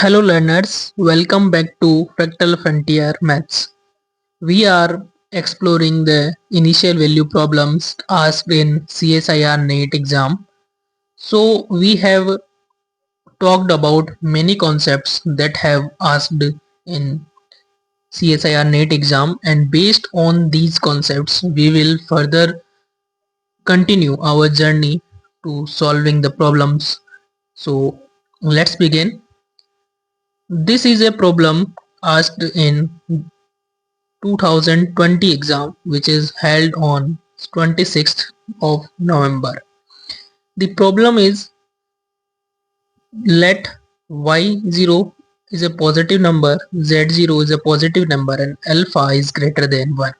Hello learners, welcome back to Fractal Frontier Maths. We are exploring the initial value problems asked in CSIR NET exam. So we have talked about many concepts that have asked in CSIR NET exam, and based on these concepts we will further continue our journey to solving the problems. So let's begin. This is a problem asked in 2020 exam, which is held on 26th of November. The problem is, let y0 is a positive number, z0 is a positive number, and alpha is greater than 1.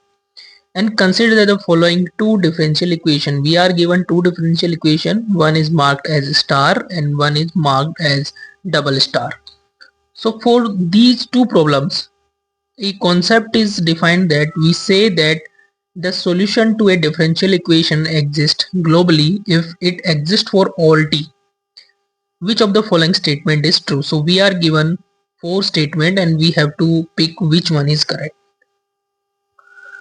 And consider that the following two differential equation. We are given two differential equation. One is marked as star and one is marked as double star. So for these two problems, a concept is defined that we say that the solution to a differential equation exists globally if it exists for all t. Which of the following statement is true? So we are given four statements and we have to pick which one is correct.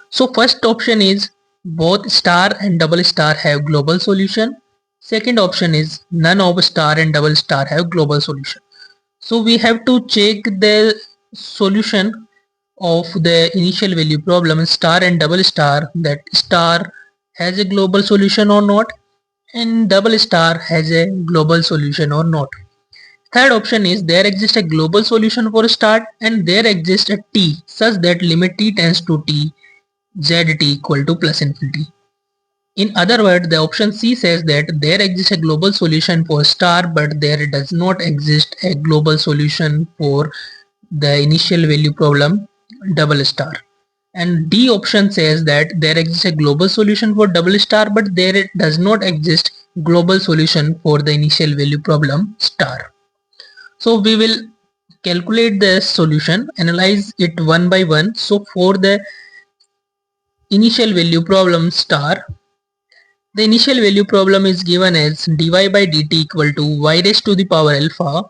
So first option is both star and double star have global solution. Second option is none of star and double star have global solution. So we have to check the solution of the initial value problem star and double star, that star has a global solution or not and double star has a global solution or not. Third option is there exists a global solution for star and there exists a t such that limit t tends to t zt equal to plus infinity. In other words, the option C says that there exists a global solution for star but there does not exist a global solution for the initial value problem double star. And D option says that there exists a global solution for double star but there does not exist global solution for the initial value problem star. So we will calculate the solution, analyze it one by one. So for the initial value problem star, the initial value problem is given as dy by dt equal to y raised to the power alpha.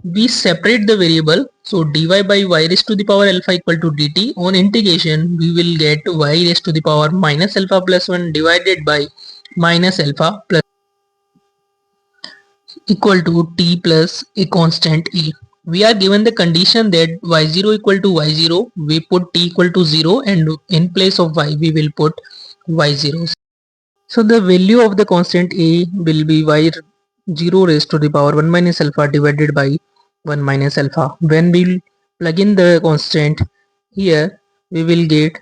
We separate the variable, so dy by y raised to the power alpha equal to dt. On integration, we will get y raised to the power minus alpha plus 1 divided by minus alpha plus equal to t plus a constant e. We are given the condition that y0 equal to y0, we put t equal to 0 and in place of y we will put y0. So the value of the constant a will be y0 raised to the power 1 minus alpha divided by 1 minus alpha. When we plug in the constant here, we will get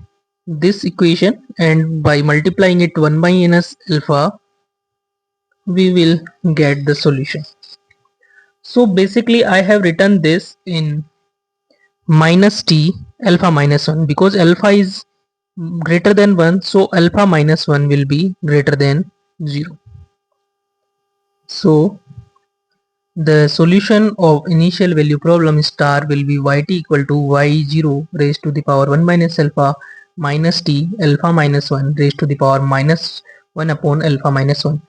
this equation, and by multiplying it 1 minus alpha, we will get the solution. So basically I have written this in minus t alpha minus 1 because alpha is greater than 1, so alpha minus 1 will be greater than 0. So the solution of initial value problem star will be yt equal to y0 raised to the power 1 minus alpha minus t alpha minus 1 raised to the power minus 1 upon alpha minus 1.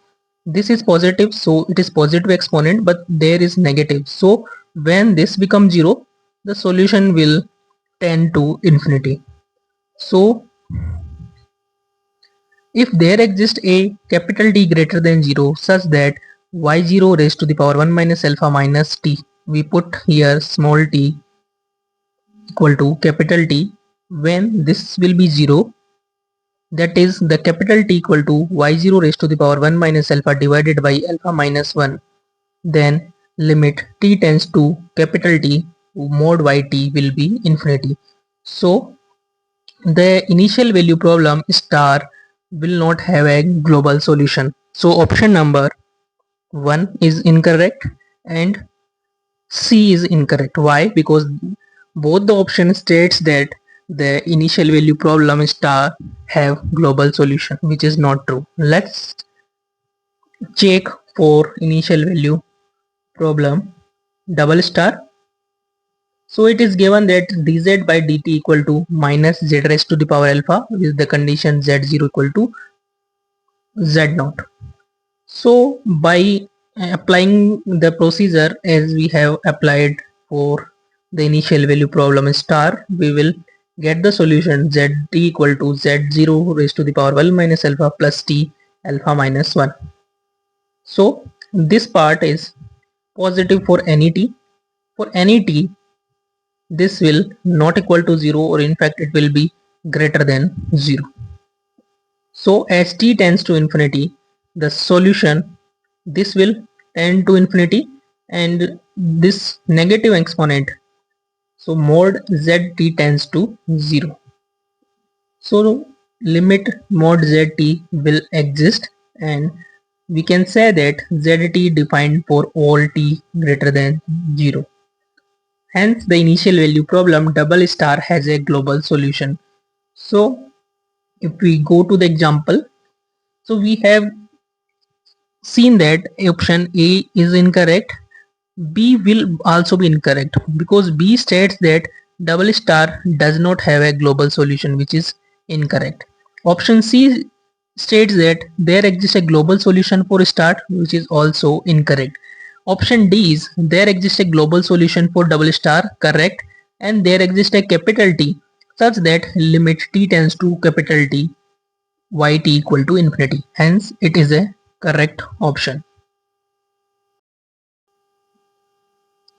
This is positive, so it is positive exponent, but there is negative. So when this becomes 0, the solution will tend to infinity. So if there exists a capital T greater than 0 such that y0 raised to the power 1 minus alpha minus t, we put here small t equal to capital T. When this will be 0, that is the capital T equal to y0 raised to the power 1 minus alpha divided by alpha minus 1, then limit t tends to capital T mod yt will be infinity. So the initial value problem star will not have a global solution. So option number 1 is incorrect and C is incorrect. Why? Because both the option states that the initial value problem star have global solution, which is not true. Let's check for initial value problem double star. So it is given that dz by dt equal to minus z raised to the power alpha with the condition z0 equal to z0. So by applying the procedure as we have applied for the initial value problem star, we will get the solution z equal to z0 raised to the power 1 minus alpha plus t alpha minus 1. So this part is positive for any t. For any t, this will not equal to 0, or in fact it will be greater than 0. So as t tends to infinity, the solution, this will tend to infinity, and this negative exponent, so mod zt tends to 0. So limit mod zt will exist, and we can say that zt defined for all t greater than 0. Hence the initial value problem double star has a global solution. So if we go to the example, so we have seen that option A is incorrect. B will also be incorrect because B states that double star does not have a global solution, which is incorrect. Option C states that there exists a global solution for star, which is also incorrect. Option D is there exists a global solution for double star, correct, and there exists a capital T such that limit t tends to capital T yt equal to infinity. Hence it is a correct option.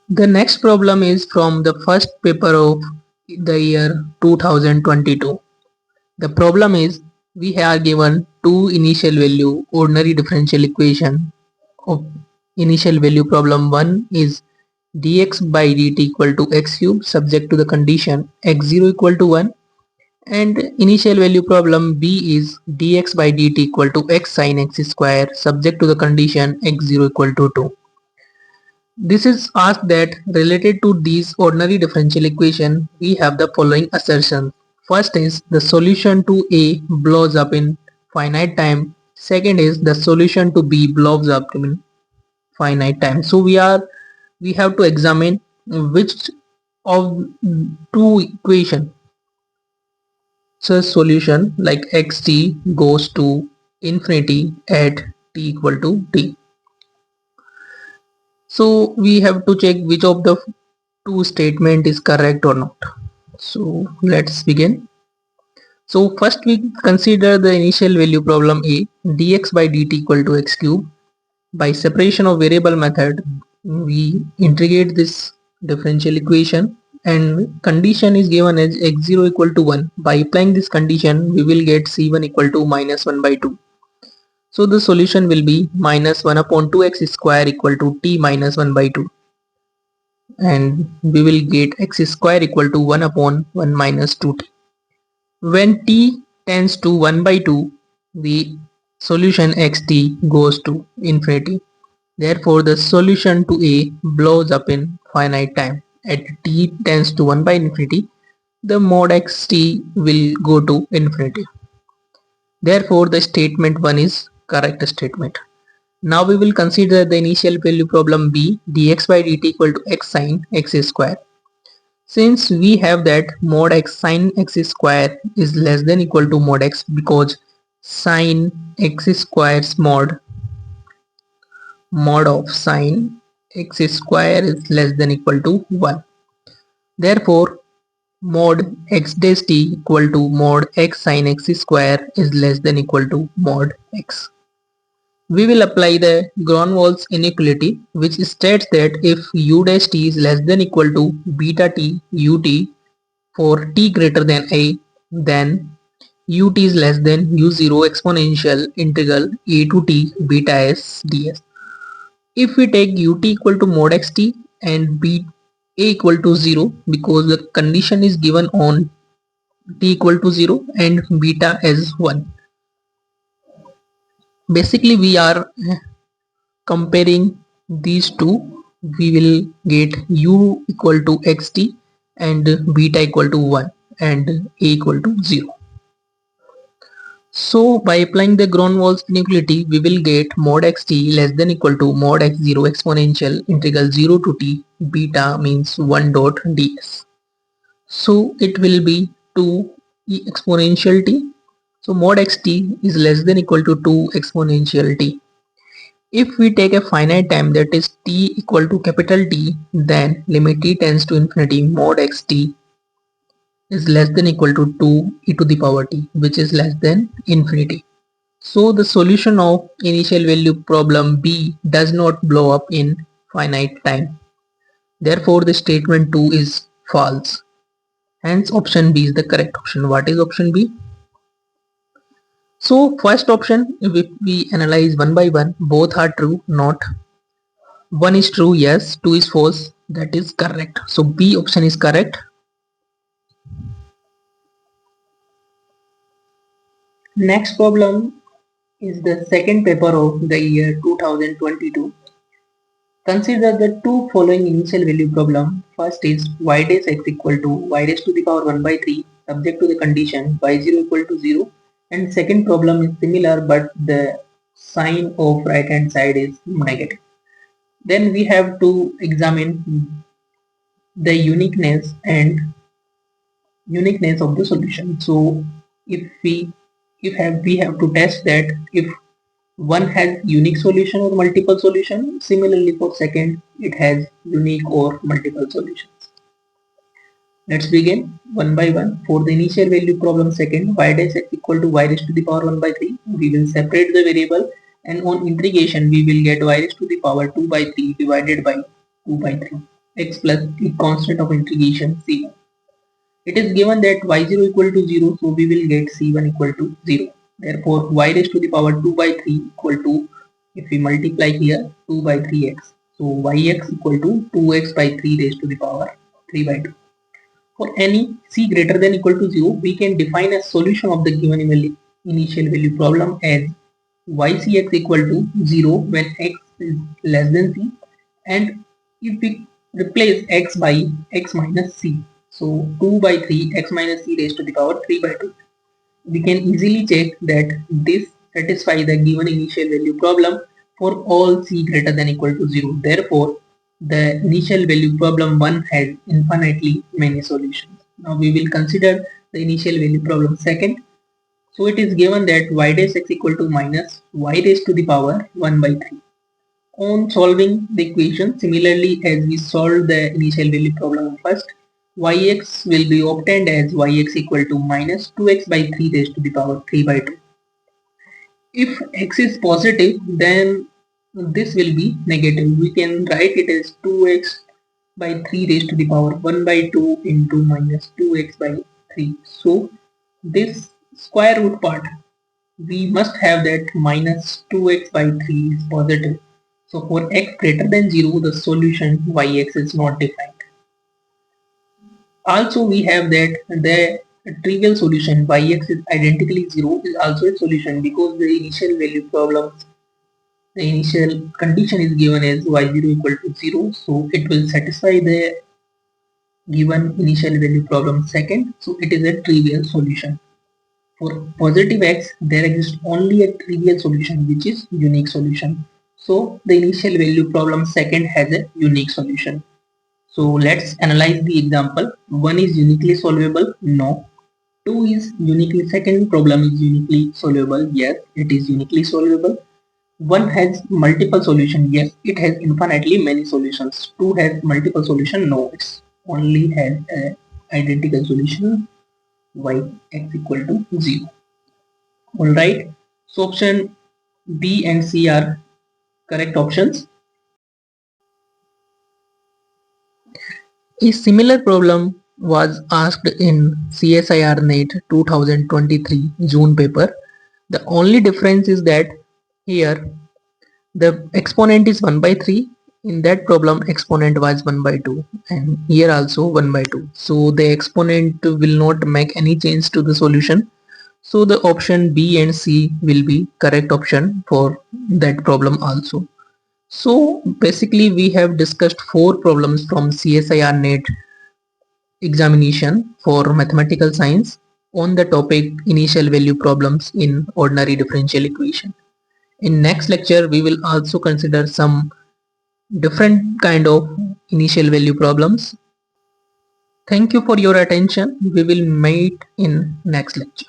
The next problem is from the first paper of the year 2022. The problem is we are given two initial value ordinary differential equation of initial value problem. One is dx by dt equal to x cube subject to the condition x0 equal to 1, and initial value problem B is dx by dt equal to x sin x square subject to the condition x0 equal to 2. This is asked that related to these ordinary differential equation, we have the following assertion. First is the solution to A blows up in finite time. Second is the solution to B blows up in finite time. So we have to examine which of two equation such solution like xt goes to infinity at t equal to t. So we have to check which of the two statement is correct or not. So let's begin. So first we consider the initial value problem A, dx by dt equal to x cube. By separation of variable method, we integrate this differential equation, and condition is given as x0 equal to 1. By applying this condition, we will get c1 equal to minus 1 by 2. So the solution will be minus 1 upon 2x square equal to t minus 1 by 2. And we will get x square equal to 1 upon 1 minus 2t. When t tends to 1 by 2, the solution xt goes to infinity. Therefore, the solution to A blows up in finite time. At t tends to 1 by infinity, the mod xt will go to infinity. Therefore, the statement 1 is correct statement. Now we will consider the initial value problem B, dx by dt equal to x sin x square. Since we have that mod x sin x square is less than equal to mod x, because sin x square's mod of sin x square is less than equal to 1. Therefore, mod x dash t equal to mod x sin x square is less than equal to mod x. We will apply the Gronwall inequality, which states that if u dash t is less than equal to beta t ut for t greater than a, then ut is less than u0 exponential integral a to t beta s ds. If we take ut equal to mod xt and b a equal to 0, because the condition is given on t equal to 0 and beta as 1. Basically we are comparing these two. We will get u equal to xt and beta equal to 1 and a equal to 0. So by applying the Gronwall inequality, we will get mod xt less than equal to mod x0 exponential integral 0 to t beta means 1 dot ds. So it will be 2 e exponential t. So mod xt is less than equal to 2 exponential t. If we take a finite time, that is t equal to capital T, then limit t tends to infinity mod xt is less than equal to 2 e to the power t, which is less than infinity. So the solution of initial value problem B does not blow up in finite time. Therefore the statement 2 is false. Hence option B is the correct option. What is option B? So first option, if we analyze one by one, both are true, not. One is true, yes, two is false, that is correct. So B option is correct. Next problem is the second paper of the year 2022. Consider the two following initial value problem. First is y dash x equal to y raised to the power 1 by 3 subject to the condition y0 equal to 0, and second problem is similar but the sign of right hand side is negative. Then we have to examine the uniqueness of the solution. So we have to test that if one has unique solution or multiple solution. Similarly for second, it has unique or multiple solutions. Let's begin one by one. For the initial value problem second, y dash x equal to y raised to the power 1 by 3. We will separate the variable, and on integration we will get y raised to the power 2 by 3 divided by 2 by 3 x plus the constant of integration c1. It is given that y0 equal to 0, so we will get c1 equal to 0. Therefore, y raised to the power 2 by 3 equal to, if we multiply here, 2 by 3x. So yx equal to 2x by 3 raised to the power 3 by 2. For any c greater than equal to 0, we can define a solution of the given initial value problem as ycx equal to 0 when x is less than c, and if we replace x by x minus c, so 2 by 3 x minus c raised to the power 3 by 2, we can easily check that this satisfies the given initial value problem for all c greater than equal to 0. Therefore, the initial value problem 1 has infinitely many solutions. Now we will consider the initial value problem second. So it is given that y dash x equal to minus y raised to the power 1 by 3. On solving the equation, similarly as we solved the initial value problem first, yx will be obtained as yx equal to minus 2x by 3 raised to the power 3 by 2. If x is positive, then this will be negative. We can write it as 2x by 3 raised to the power 1 by 2 into minus 2x by 3. So this square root part, we must have that minus 2x by 3 is positive. So for x greater than 0, the solution yx is not defined. Also we have that the trivial solution yx is identically 0 is also a solution, because the initial value problems, the initial condition is given as y0 equal to 0, so it will satisfy the given initial value problem second, so it is a trivial solution. For positive x, there exists only a trivial solution, which is unique solution. So the initial value problem second has a unique solution. So let's analyze the example. 1 is uniquely solvable, no. 2 is uniquely, second problem is uniquely solvable, yes, it is uniquely solvable. 1 has multiple solutions, yes, it has infinitely many solutions. 2 has multiple solutions, no, it only has an identical solution, y x equal to 0. Alright, so option B and C are correct options. A similar problem was asked in CSIR NET 2023 June paper. The only difference is that here the exponent is 1 by 3. In that problem exponent was 1 by 2, and here also 1 by 2. So the exponent will not make any change to the solution. So the option B and C will be correct option for that problem also. So basically we have discussed 4 problems from CSIR NET examination for mathematical science on the topic initial value problems in ordinary differential equation. In next lecture we will also consider some different kind of initial value problems. Thank you for your attention. We will meet in next lecture.